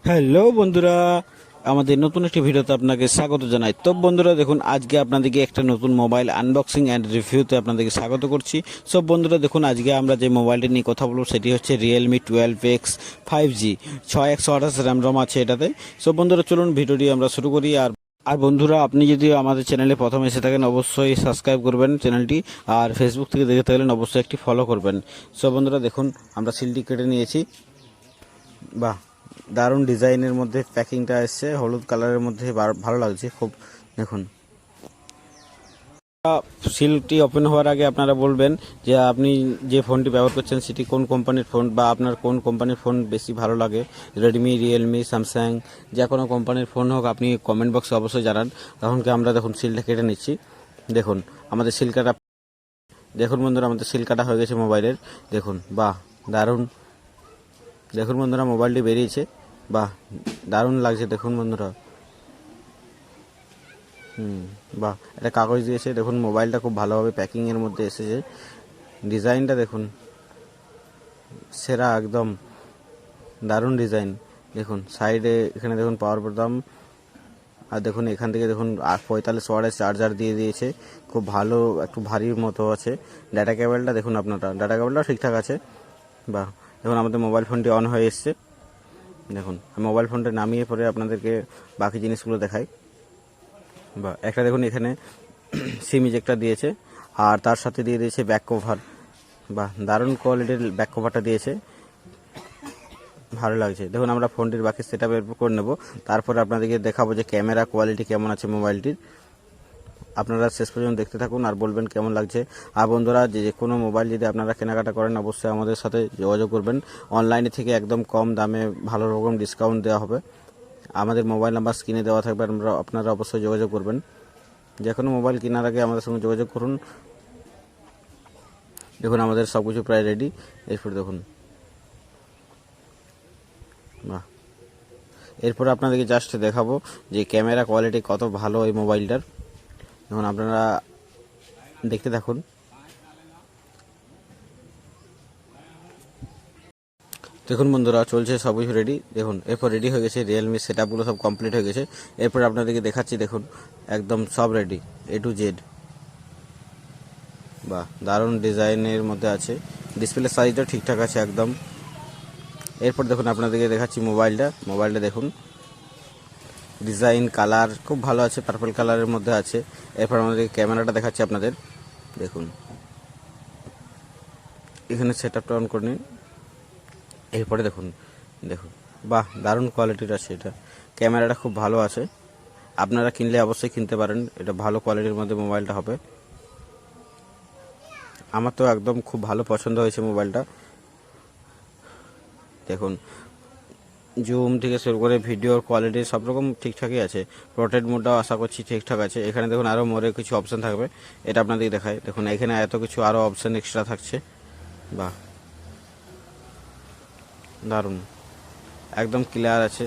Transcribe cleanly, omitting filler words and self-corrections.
Hello বন্ধুরা, আমাদের নতুন একটি ভিডিওতে আপনাকে স্বাগত জানাই। তো বন্ধুরা দেখুন, আজকে আপনাদেরকে একটা নতুন মোবাইল আনবক্সিং অ্যান্ড রিভিউতে আপনাদেরকে স্বাগত করছি। সব বন্ধুরা দেখুন, আজকে আমরা যে মোবাইলটি নিয়ে কথা বলবো সেটি হচ্ছে Realme 12X 5G 6128 RAM ROM আছে এটাতে। সব বন্ধুরা চলুন ভিডিওটি আমরা শুরু করি। আর বন্ধুরা, আপনি যদি আমাদের চ্যানেলে প্রথম এসে থাকেন অবশ্যই সাবস্ক্রাইব করবেন চ্যানেলটি, আর ফেসবুক থেকে দেখে থাকলেন অবশ্যই একটি ফলো করবেন। সব বন্ধুরা দেখুন, আমরা সিলটি কেটে নিয়েছি। বাহ, দারুণ ডিজাইনের মধ্যে প্যাকিংটা এসছে, হলুদ কালারের মধ্যে ভালো লাগছে খুব। দেখুন, সিলটি ওপেন হওয়ার আগে আপনারা বলবেন যে আপনি যে ফোনটি ব্যবহার করছেন সেটি কোন কোম্পানির ফোন, বা আপনার কোন কোম্পানির ফোন বেশি ভালো লাগে। রেডমি, রিয়েলমি, স্যামসাং, যে কোনো কোম্পানির ফোন হোক, আপনি কমেন্ট বক্সে অবশ্যই জানান। তখন কি আমরা দেখুন সিলটা কেটে নিচ্ছি। দেখুন আমাদের সিল কাটা, দেখুন বন্ধুরা আমাদের সিল কাটা হয়ে গেছে মোবাইলের। দেখুন, বাহ দারুণ। দেখুন বন্ধুরা, মোবাইলটি বেরিয়েছে। বাহ, দারুণ লাগছে দেখুন বন্ধুরা। বাহ, এটা কাগজ দিয়েছে। দেখুন মোবাইলটা খুব ভালোভাবে প্যাকিংয়ের মধ্যে এসেছে। ডিজাইনটা দেখুন, সেরা একদম, দারুণ ডিজাইন। দেখুন সাইডে এখানে দেখুন পাওয়ার বোতাম, আর দেখুন এখান থেকে দেখুন 45 ওয়াটের চার্জার দিয়ে দিয়েছে। খুব ভালো, একটু ভারীর মতো আছে। ডাটা কেবলটা দেখুন, আপনারটা ডাটা কেবলটাও ঠিকঠাক আছে। বাহ, দেখুন আমাদের মোবাইল ফোনটি অন হয়ে এসছে। দেখুন আমি মোবাইল ফোনটা নামিয়ে পরে আপনাদেরকে বাকি জিনিসগুলো দেখাই। বা একটা দেখুন এখানে সিম ইজেক্টর দিয়েছে, আর তার সাথে দিয়ে দিয়েছে ব্যাক কভার। বা দারুণ কোয়ালিটির ব্যাক কভারটা দিয়েছে, ভালো লাগছে। দেখুন আমরা ফোনটির বাকি সেট আপ করে নেব, তারপরে আপনাদেরকে দেখাবো যে ক্যামেরা কোয়ালিটি কেমন আছে মোবাইলটির। আপনারা শেষ পর্যন্ত দেখতে থাকুন আর বলবেন কেমন লাগছে। আর বন্ধুরা, যে কোনো মোবাইল যদি আপনারা কেনাকাটা করেন অবশ্যই আমাদের সাথে যোগাযোগ করবেন। অনলাইনে থেকে একদম কম দামে ভালো রকম ডিসকাউন্ট দেওয়া হবে। আমাদের মোবাইল নাম্বার স্ক্রিনে দেওয়া থাকবে, আপনারা অবশ্যই যোগাযোগ করবেন। যে কোনো মোবাইল কেনার আগে আমাদের সঙ্গে যোগাযোগ করুন। দেখুন আমাদের সব কিছু প্রায় রেডি। এরপর দেখুন, বাহ, এরপর আপনাদেরকে জাস্ট দেখাবো যে ক্যামেরা কোয়ালিটি কত ভালো এই মোবাইলটার। দেখুন আপনারা দেখতে থাকুন। দেখুন বন্ধুরা, চলছে সব কিছু রেডি। দেখুন এরপর রেডি হয়ে গেছে, রিয়েলমি সেট আপগুলো সব কমপ্লিট হয়ে গেছে। এরপর আপনাদেরকে দেখাচ্ছি, দেখুন একদম সব রেডি A to Z। বাহ, দারুণ ডিজাইনের মধ্যে আছে। ডিসপ্লে সাইজটা ঠিকঠাক আছে একদম। এরপর দেখুন আপনাদেরকে দেখাচ্ছি মোবাইলটা দেখুন, ডিজাইন কালার খুব ভালো আছে, পার্পল কালারের মধ্যে আছে। এরপর আমাদের ক্যামেরাটা দেখাচ্ছি আপনাদের। দেখুন এখানে সেট আপটা অন করে নিন। এরপরে দেখুন, দেখুন বাহ, দারুণ কোয়ালিটির আছে এটা। ক্যামেরাটা খুব ভালো আছে, আপনারা কিনলে অবশ্যই কিনতে পারেন। এটা ভালো কোয়ালিটির মধ্যে মোবাইলটা হবে। আমার তো একদম খুব ভালো পছন্দ হয়েছে মোবাইলটা। দেখুন জুম থেকে শুরু করে ভিডিওর কোয়ালিটি সব রকম ঠিকঠাকই আছে। পোর্ট্রেট মোডটাও আশা করছি ঠিকঠাক আছে। এখানে দেখুন আরও মোরে কিছু অপশান থাকবে, এটা আপনাদেরকে দেখায়। দেখুন এখানে এত কিছু আরও অপশান এক্সট্রা থাকছে। বাহ, দারুণ, একদম ক্লিয়ার আছে।